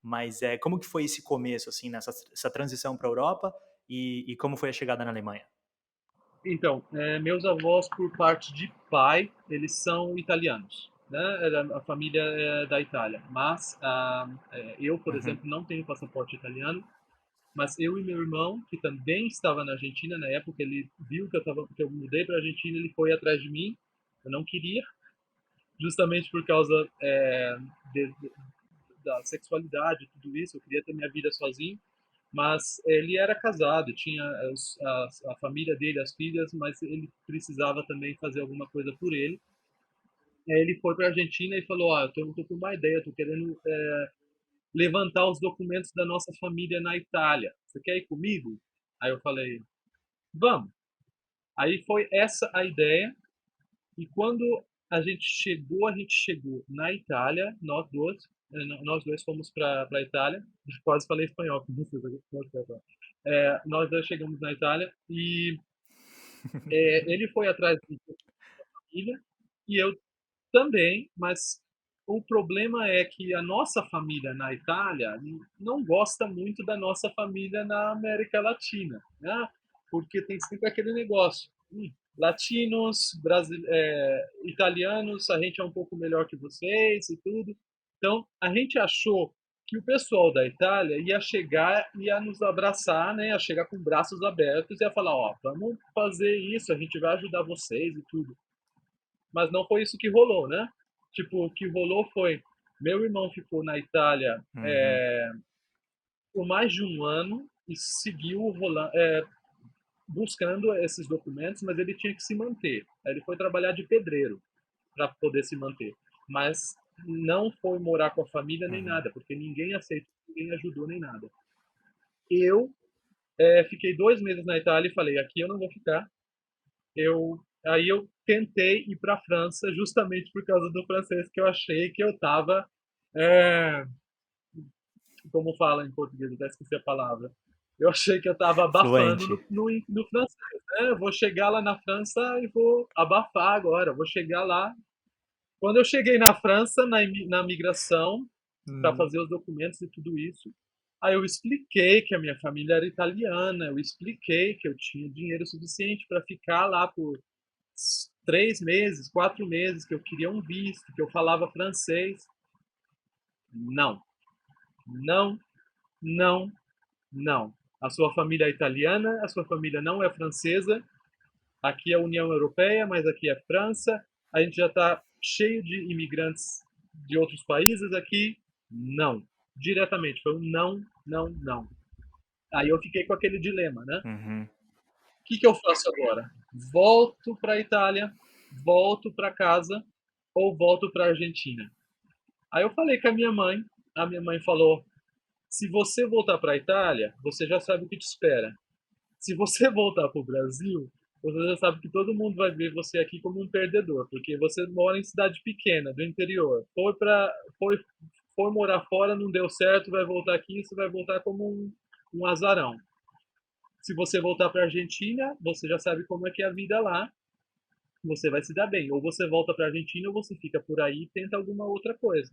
mas como que foi esse começo, assim, essa transição para a Europa e como foi a chegada na Alemanha? Então, meus avós, por parte de pai, eles são italianos, né? A família é da Itália. Mas eu, por Uhum. exemplo, não tenho passaporte italiano. Mas eu e meu irmão, que também estava na Argentina na época, ele viu que eu mudei para a Argentina, ele foi atrás de mim. Eu não queria, justamente por causa de, da sexualidade e tudo isso. Eu queria ter minha vida sozinho. Mas ele era casado, tinha a família dele, as filhas, mas ele precisava também fazer alguma coisa por ele. Aí ele foi para a Argentina e falou: eu tô com uma ideia, tô querendo levantar os documentos da nossa família na Itália. Você quer ir comigo? Aí eu falei: vamos. Aí foi essa a ideia. E quando a gente chegou na Itália, nós dois fomos para a Itália. Quase falei espanhol com vocês. Nós dois chegamos na Itália e ele foi atrás da família e eu também, mas o problema é que a nossa família na Itália não gosta muito da nossa família na América Latina, né? Porque tem sempre aquele negócio. Latinos, italianos, a gente é um pouco melhor que vocês e tudo. Então, a gente achou que o pessoal da Itália ia chegar, ia nos abraçar, né? Ia chegar com braços abertos e ia falar: ó, vamos fazer isso, a gente vai ajudar vocês e tudo. Mas não foi isso que rolou, né? Tipo, o que rolou foi, meu irmão ficou na Itália Uhum. por mais de um ano e seguiu buscando esses documentos, mas ele tinha que se manter. Aí ele foi trabalhar de pedreiro para poder se manter, mas não foi morar com a família nem Uhum. nada, porque ninguém aceitou, ninguém ajudou nem nada. Eu fiquei 2 meses na Itália e falei, aqui eu não vou ficar. Aí eu tentei ir para a França justamente por causa do francês, que eu achei que eu estava, é, como fala em português, eu até esqueci a palavra. Eu achei que eu estava abafando Fluente. no francês. Né? Eu vou chegar lá na França e vou abafar agora. Eu vou chegar lá. Quando eu cheguei na França, na migração, para Uhum. fazer os documentos e tudo isso, aí eu expliquei que a minha família era italiana, eu expliquei que eu tinha dinheiro suficiente para ficar lá por 3 meses, 4 meses, que eu queria um visto, que eu falava francês. Não, não, não, não. A sua família é italiana, a sua família não é francesa. Aqui é a União Europeia, mas aqui é França. A gente já está cheio de imigrantes de outros países aqui. Não. Diretamente. Foi um não, não, não. Aí eu fiquei com aquele dilema, né? Uhum. Que eu faço agora? Volto para a Itália, volto para casa ou volto para a Argentina? Aí eu falei com a minha mãe falou: se você voltar para a Itália, você já sabe o que te espera. Se você voltar para o Brasil, você já sabe que todo mundo vai ver você aqui como um perdedor, porque você mora em cidade pequena, do interior. Foi morar fora, não deu certo, vai voltar aqui, você vai voltar como um azarão. Se você voltar para a Argentina, você já sabe como é que é a vida lá, você vai se dar bem. Ou você volta para a Argentina ou você fica por aí e tenta alguma outra coisa.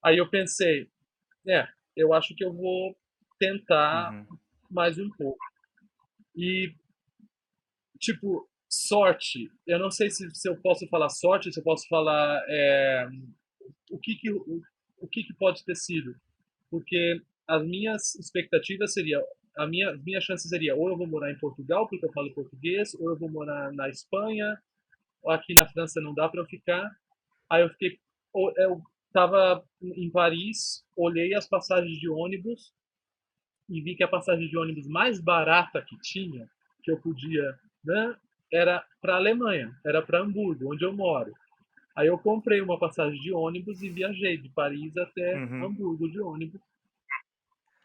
Aí eu pensei, eu acho que eu vou tentar Uhum. mais um pouco. E, tipo, sorte, eu não sei se eu posso falar sorte, se eu posso falar o que que, o que que pode ter sido. Porque as minhas expectativas seria as minhas chances seria ou eu vou morar em Portugal porque eu falo português, ou eu vou morar na Espanha, ou aqui na França não dá para eu ficar. Aí eu estava em Paris, olhei as passagens de ônibus e vi que a passagem de ônibus mais barata que tinha, que eu podia, né, era para a Alemanha, era para Hamburgo, onde eu moro. Aí eu comprei uma passagem de ônibus e viajei de Paris até Uhum. Hamburgo de ônibus.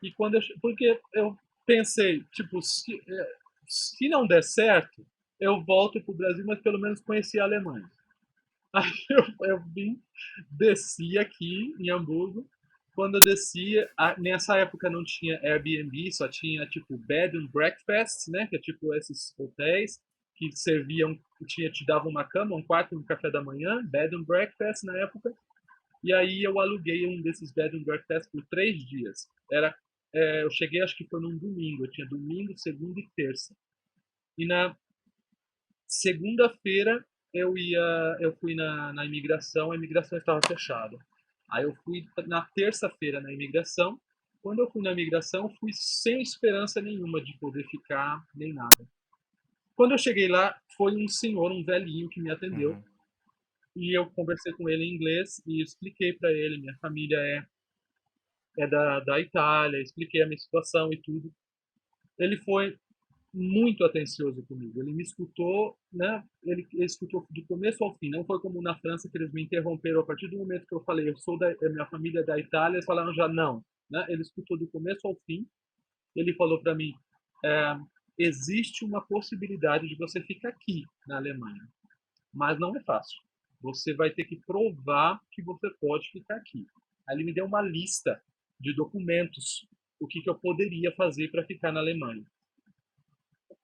E porque eu pensei, tipo, se não der certo, eu volto para o Brasil, mas pelo menos conheci a Alemanha. Aí eu vim, desci aqui em Hamburgo. Quando eu desci, nessa época não tinha Airbnb, só tinha tipo bed and breakfast, né? Que é tipo esses hotéis que serviam, te davam uma cama, um quarto, um café da manhã, bed and breakfast na época. E aí eu aluguei um desses bed and breakfast por 3 dias. Eu cheguei, acho que foi num domingo. Eu tinha domingo, segunda e terça. E na segunda-feira eu fui na imigração, a imigração estava fechada. Aí eu fui na terça-feira na imigração. Quando eu fui na imigração, fui sem esperança nenhuma de poder ficar nem nada. Quando eu cheguei lá, foi um senhor, um velhinho que me atendeu. Uhum. E eu conversei com ele em inglês e expliquei para ele, minha família é da Itália, expliquei a minha situação e tudo. Ele foi muito atencioso comigo. Ele me escutou, né? Ele escutou do começo ao fim. Não foi como na França que eles me interromperam a partir do momento que eu falei, minha família é da Itália, eles falaram já não, né? Ele escutou do começo ao fim. Ele falou para mim, é, existe uma possibilidade de você ficar aqui na Alemanha, mas não é fácil. Você vai ter que provar que você pode ficar aqui. Aí ele me deu uma lista de documentos, o que eu poderia fazer para ficar na Alemanha.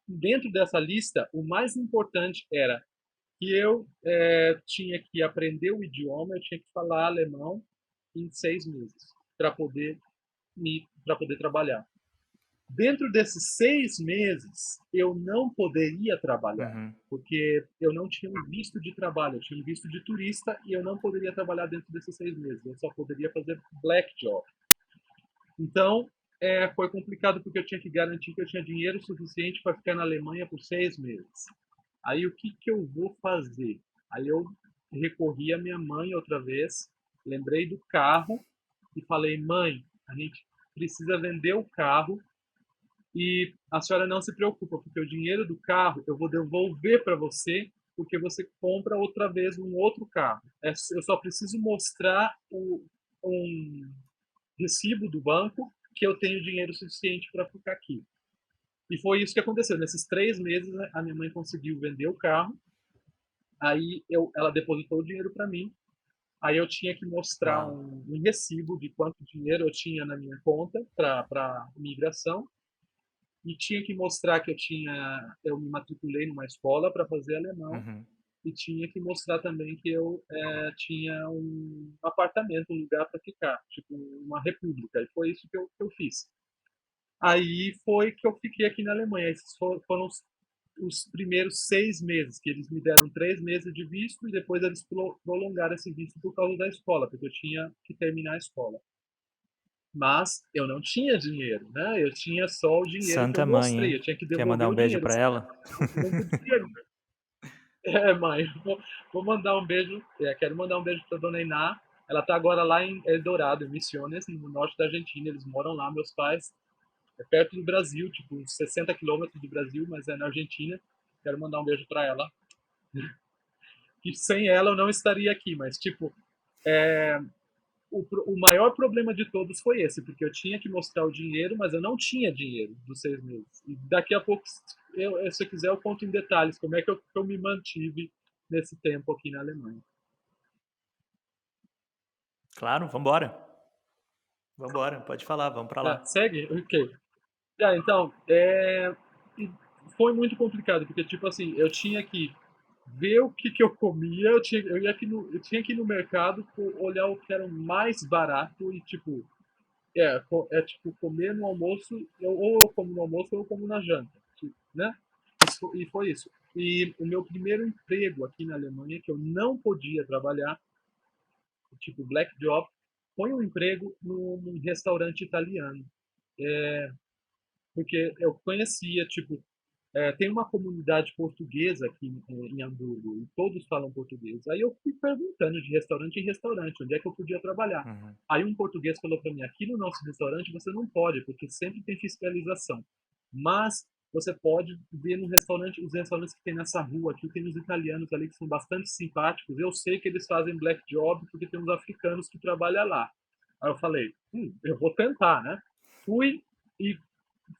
Dentro dessa lista, o mais importante era que eu tinha que aprender o idioma, eu tinha que falar alemão em 6 meses para poder trabalhar. Dentro desses 6 meses, eu não poderia trabalhar, Uhum. porque eu não tinha um visto de trabalho, eu tinha um visto de turista e eu não poderia trabalhar dentro desses 6 meses, eu só poderia fazer black job. Então, foi complicado porque eu tinha que garantir que eu tinha dinheiro suficiente para ficar na Alemanha por 6 meses. Aí, o que, que eu vou fazer? Aí eu recorri à minha mãe outra vez, lembrei do carro e falei, mãe, a gente precisa vender o carro e a senhora não se preocupa, porque o dinheiro do carro eu vou devolver para você, porque você compra outra vez um outro carro. Eu só preciso mostrar um recibo do banco que eu tenho dinheiro suficiente para ficar aqui. E foi isso que aconteceu. Nesses 3 meses, a minha mãe conseguiu vender o carro. Aí ela depositou o dinheiro para mim. Aí eu tinha que mostrar Uau. um recibo de quanto dinheiro eu tinha na minha conta para imigração. E tinha que mostrar que eu me matriculei numa escola para fazer alemão. Uhum. E tinha que mostrar também que eu tinha um apartamento, um lugar para ficar, tipo uma república. E foi isso que eu fiz. Aí foi que eu fiquei aqui na Alemanha. Esses foram os primeiros 6 meses, que eles me deram 3 meses de visto e depois eles prolongaram esse visto por causa da escola, porque eu tinha que terminar a escola. Mas eu não tinha dinheiro, né? Eu tinha só o dinheiro que eu Santa mãe, mostrei, hein? eu tinha que Quer mandar devolver um o beijo dinheiro. pra ela? Eu não podia. Mãe, vou mandar um beijo. Quero mandar um beijo para dona Iná. Ela está agora lá em Eldorado, em Misiones, no norte da Argentina. Eles moram lá, meus pais. É perto do Brasil, tipo, uns 60 quilômetros do Brasil, mas é na Argentina. Quero mandar um beijo para ela. Que sem ela eu não estaria aqui, mas, tipo, o maior problema de todos foi esse, porque eu tinha que mostrar o dinheiro, mas eu não tinha dinheiro dos 6 meses. E daqui a pouco, se eu quiser, eu conto em detalhes como é que eu me mantive nesse tempo aqui na Alemanha. Claro, vambora. Vambora, pode falar, vamos pra lá. Segue? Ok. Então, foi muito complicado, porque, tipo assim, eu tinha que ver o que eu comia, eu tinha que ir no mercado, olhar o que era o mais barato e, tipo, tipo, comer no almoço, ou eu como no almoço ou eu como na janta, tipo, né? E foi isso. E o meu primeiro emprego aqui na Alemanha, que eu não podia trabalhar, tipo black job, foi um emprego num restaurante italiano. Porque eu conhecia, tipo, tem uma comunidade portuguesa aqui em Hamburgo, e todos falam português. Aí eu fui perguntando de restaurante em restaurante, onde é que eu podia trabalhar. Uhum. Aí um português falou para mim, aqui no nosso restaurante você não pode, porque sempre tem fiscalização. Mas você pode ver no restaurante, os restaurantes que tem nessa rua aqui, tem uns italianos ali que são bastante simpáticos. Eu sei que eles fazem black job porque tem uns africanos que trabalham lá. Aí eu falei, eu vou tentar, né? Fui e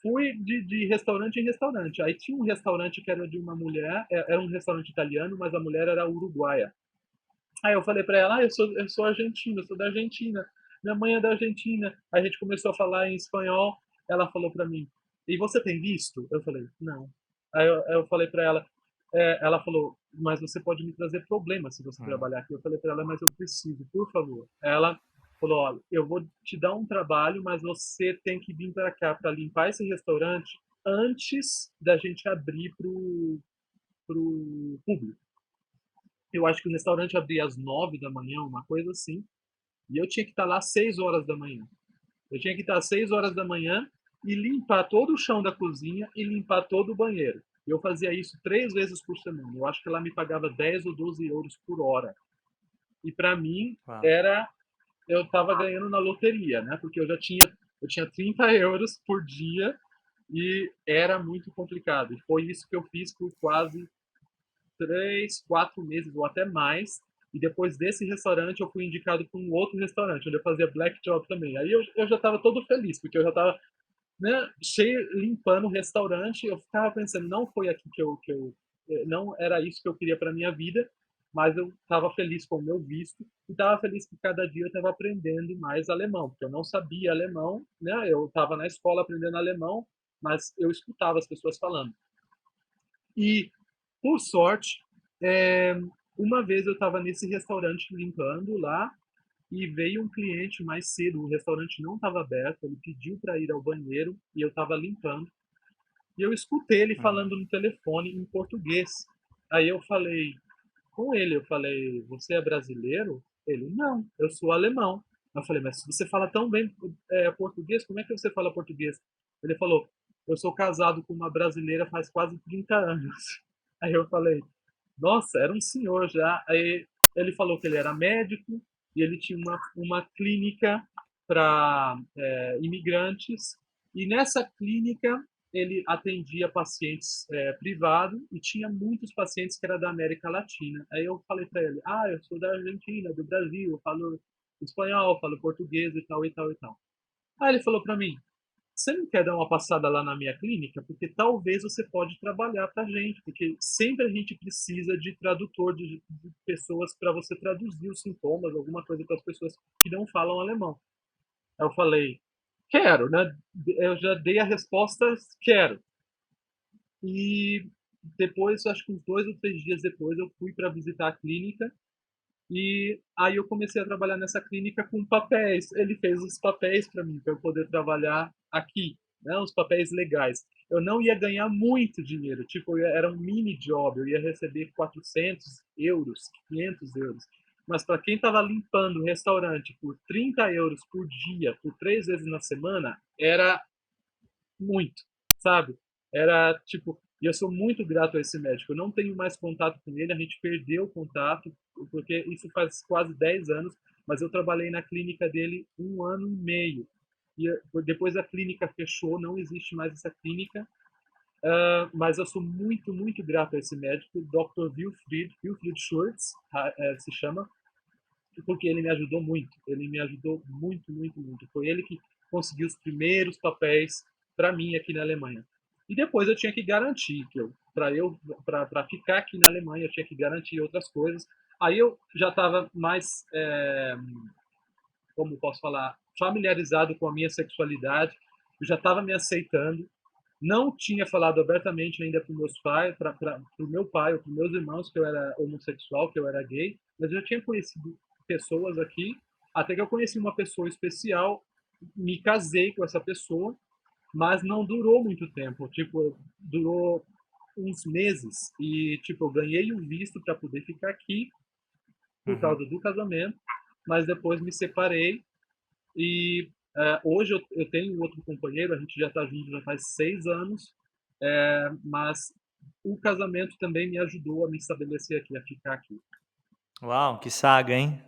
fui de restaurante em restaurante. Aí tinha um restaurante que era de uma mulher, era um restaurante italiano, mas a mulher era uruguaia. Aí eu falei para ela, eu sou argentina, eu sou da Argentina. Minha mãe é da Argentina. Aí a gente começou a falar em espanhol. Ela falou para mim, e você tem visto? Eu falei, não. Aí eu falei para ela, ela falou, mas você pode me trazer problemas se você Hum. trabalhar aqui. Eu falei para ela, mas eu preciso, por favor. Ela falou, olha, eu vou te dar um trabalho, mas você tem que vir para cá para limpar esse restaurante antes da gente abrir pro público. Eu acho que o restaurante abria às 9 da manhã, uma coisa assim, e eu tinha que estar lá às 6 horas da manhã. Eu tinha que estar às 6 horas da manhã e limpar todo o chão da cozinha e limpar todo o banheiro. Eu fazia isso 3 vezes por semana. Eu acho que ela me pagava 10 ou 12 euros por hora. E para mim Uau. era, eu estava ganhando na loteria, né? Porque eu tinha 30 euros por dia e era muito complicado. E foi isso que eu fiz por quase 3, 4 meses ou até mais. E depois desse restaurante, eu fui indicado para um outro restaurante, onde eu fazia black job também. Aí eu já estava todo feliz, porque eu já estava, né, cheio, limpando o restaurante. Eu ficava pensando, não foi aqui não era isso que eu queria para minha vida, mas eu estava feliz com o meu visto e estava feliz que cada dia eu estava aprendendo mais alemão, porque eu não sabia alemão, né? Eu estava na escola aprendendo alemão, mas eu escutava as pessoas falando. E, por sorte, é, uma vez eu estava nesse restaurante limpando lá e veio um cliente mais cedo. O restaurante não estava aberto, ele pediu para ir ao banheiro e eu estava limpando. E eu escutei ele Uhum. falando no telefone em português. Aí eu falei com ele, eu falei, você é brasileiro? Ele, não, eu sou alemão. Eu falei, mas se você fala tão bem português, como é que você fala português? Ele falou, eu sou casado com uma brasileira faz quase 30 anos. Aí eu falei, nossa, era um senhor já. Aí ele falou que ele era médico e ele tinha uma clínica para imigrantes. E nessa clínica ele atendia pacientes privado e tinha muitos pacientes que era da América Latina. Aí eu falei para ele, eu sou da Argentina, do Brasil, eu falo espanhol, falo português e tal e tal e tal. Aí ele falou para mim, você não quer dar uma passada lá na minha clínica? Porque talvez você pode trabalhar para a gente, porque sempre a gente precisa de tradutor, de pessoas para você traduzir os sintomas, alguma coisa para as pessoas que não falam alemão. Aí eu falei, quero, né? Eu já dei a resposta, quero. E depois, acho que uns 2 ou 3 dias depois, eu fui para visitar a clínica e aí eu comecei a trabalhar nessa clínica com papéis. Ele fez os papéis para mim, para eu poder trabalhar aqui, né, os papéis legais. Eu não ia ganhar muito dinheiro, tipo, era um mini job, eu ia receber 400 euros, 500 euros. Mas para quem estava limpando o restaurante por 30 euros por dia, por 3 vezes na semana, era muito, sabe? Era tipo, e eu sou muito grato a esse médico. Eu não tenho mais contato com ele, a gente perdeu o contato, porque isso faz quase 10 anos, mas eu trabalhei na clínica dele 1 ano e meio. E depois a clínica fechou, não existe mais essa clínica, mas eu sou muito, muito grato a esse médico, Dr. Wilfried Schultz, se chama, porque ele me ajudou muito. Ele me ajudou muito, muito, muito. Foi ele que conseguiu os primeiros papéis para mim aqui na Alemanha. E depois eu tinha que garantir que para ficar aqui na Alemanha eu tinha que garantir outras coisas. Aí eu já estava mais, como posso falar, familiarizado com a minha sexualidade. Eu já estava me aceitando. Não tinha falado abertamente ainda para meus pais, para o meu pai ou para meus irmãos que eu era homossexual, que eu era gay, mas eu já tinha conhecido pessoas aqui, até que eu conheci uma pessoa especial, me casei com essa pessoa, mas não durou muito tempo, tipo, durou uns meses e tipo, eu ganhei o visto para poder ficar aqui por Uhum. causa do casamento, mas depois me separei e hoje eu tenho um outro companheiro, a gente já está junto já faz 6 anos, mas o casamento também me ajudou a me estabelecer aqui, a ficar aqui. Uau, que saga, hein?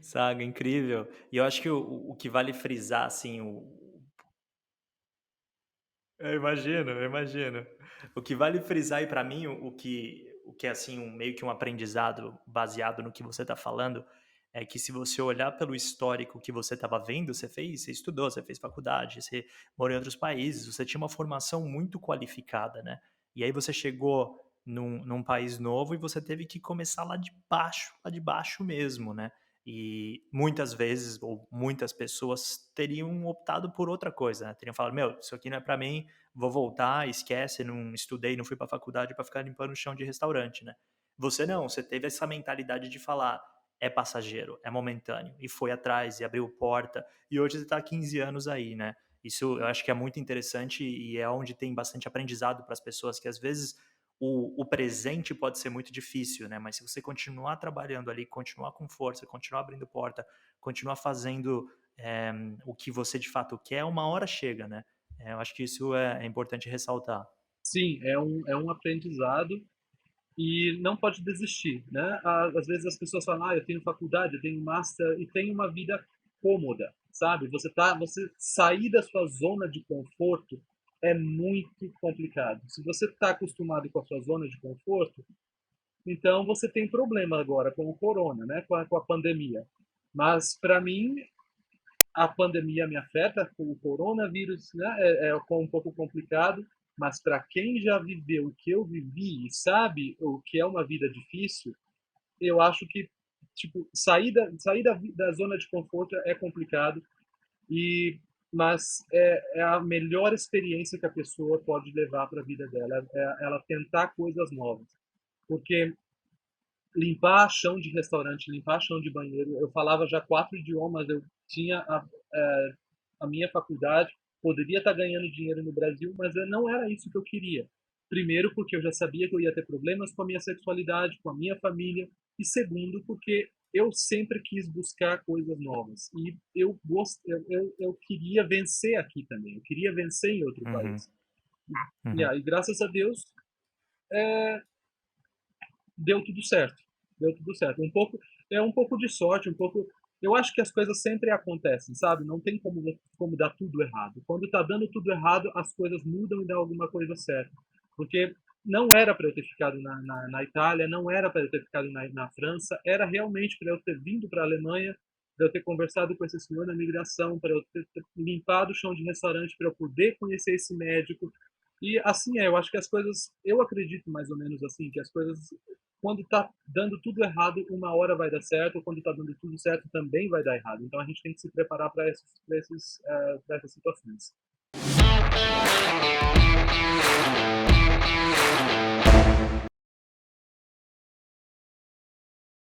Saga incrível. E eu acho que o que vale frisar, assim, eu imagino, eu imagino. O que vale frisar e para mim, o que é, assim, meio que um aprendizado baseado no que você está falando, é que se você olhar pelo histórico que você estava vendo, você estudou, você fez faculdade, você morou em outros países, você tinha uma formação muito qualificada, né. E aí você chegou num país novo e você teve que começar lá de baixo mesmo, né. E muitas vezes, ou muitas pessoas teriam optado por outra coisa, né, teriam falado: "Meu, isso aqui não é para mim, vou voltar, esquece, não estudei, não fui para faculdade para ficar limpando o chão de restaurante", né. Você não, você teve essa mentalidade de falar: "É passageiro, é momentâneo", e foi atrás e abriu porta, e hoje você está há 15 anos aí, né. Isso eu acho que é muito interessante e é onde tem bastante aprendizado para as pessoas que às vezes o presente pode ser muito difícil, né, mas se você continuar trabalhando ali, continuar com força, continuar abrindo porta, continuar fazendo, o que você de fato quer, uma hora chega, né. Eu acho que isso é importante ressaltar. Sim, é um aprendizado e não pode desistir, né? Às vezes as pessoas falam, eu tenho faculdade, eu tenho master e tenho uma vida cômoda, sabe? Você sair da sua zona de conforto é muito complicado. Se você está acostumado com a sua zona de conforto, então você tem problema agora com o corona, né? Com a pandemia. Mas para mim a pandemia me afeta, com o coronavírus, né, é um pouco complicado, mas para quem já viveu o que eu vivi e sabe o que é uma vida difícil, eu acho que tipo sair da zona de conforto é complicado e mas é a melhor experiência que a pessoa pode levar para a vida dela, é ela tentar coisas novas, porque limpar chão de restaurante, limpar chão de banheiro. Eu falava já 4 idiomas, eu tinha a minha faculdade, poderia estar ganhando dinheiro no Brasil, mas não era isso que eu queria. Primeiro, porque eu já sabia que eu ia ter problemas com a minha sexualidade, com a minha família, e segundo, porque eu sempre quis buscar coisas novas. E eu queria vencer aqui também, eu queria vencer em outro Uhum, país. E uhum, aí, graças a Deus, deu tudo certo. Deu tudo certo. Um pouco de sorte, um pouco. Eu acho que as coisas sempre acontecem, sabe? Não tem como dar tudo errado. Quando tá dando tudo errado, as coisas mudam e dá alguma coisa certa. Porque não era para eu ter ficado na Itália, não era para eu ter ficado na França, era realmente para eu ter vindo para a Alemanha, para eu ter conversado com esse senhor da migração, para eu ter limpado o chão de restaurante, para eu poder conhecer esse médico. E assim eu acho que as coisas, eu acredito mais ou menos assim, que as coisas quando está dando tudo errado, uma hora vai dar certo, quando está dando tudo certo, também vai dar errado. Então a gente tem que se preparar para essas situações.